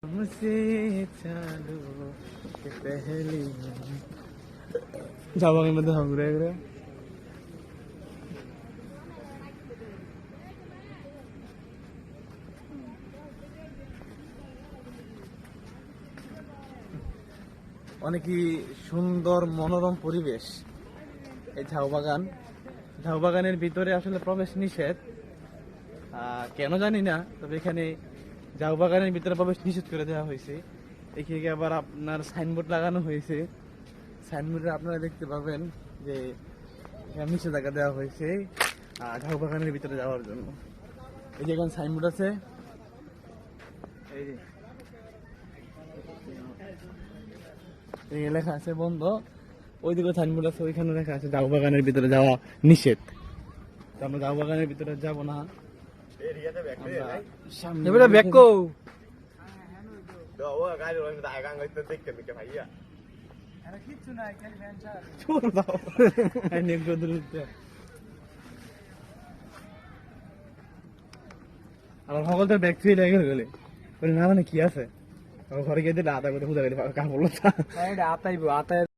हमसे चालू के पहली जावांगे मध्य हम रे অনেকই সুন্দর মনোরম পরিবেশ। এই ঝাউ বাগানের ভিতরে আসলে প্রবেশ নিষেধ, কেন জানি না, তবে এখানে ঝাউ বাগানের ভিতরে প্রবেশ নিষেধ করে দেওয়া হয়েছে। এখানে আবার আপনার সাইনবোর্ড লাগানো হয়েছে। সাইনবোর্ডে আপনারা দেখতে পাবেন যে নিষেধাজ্ঞা দেওয়া হয়েছে ঝাউ বাগানের ভিতরে যাওয়ার জন্য। এই যে এখানে সাইনবোর্ড আছে, এই যে লেখা আছে বন্ধ। ওইদিকে সাইনবোর্ড আছে, ওইখানে লেখা আছে ঝাউ বাগানের ভিতরে যাওয়া নিষেধ। তো আমরা ঝাউ বাগানের ভিতরে যাবো না। আমার সকলদের ব্যাগ থুয়ে লেগে গেলে না, মানে কি আছে ঘরে গিয়ে দিলে আতা করে বুঝা গেলে কাপড় আতাইব আতায়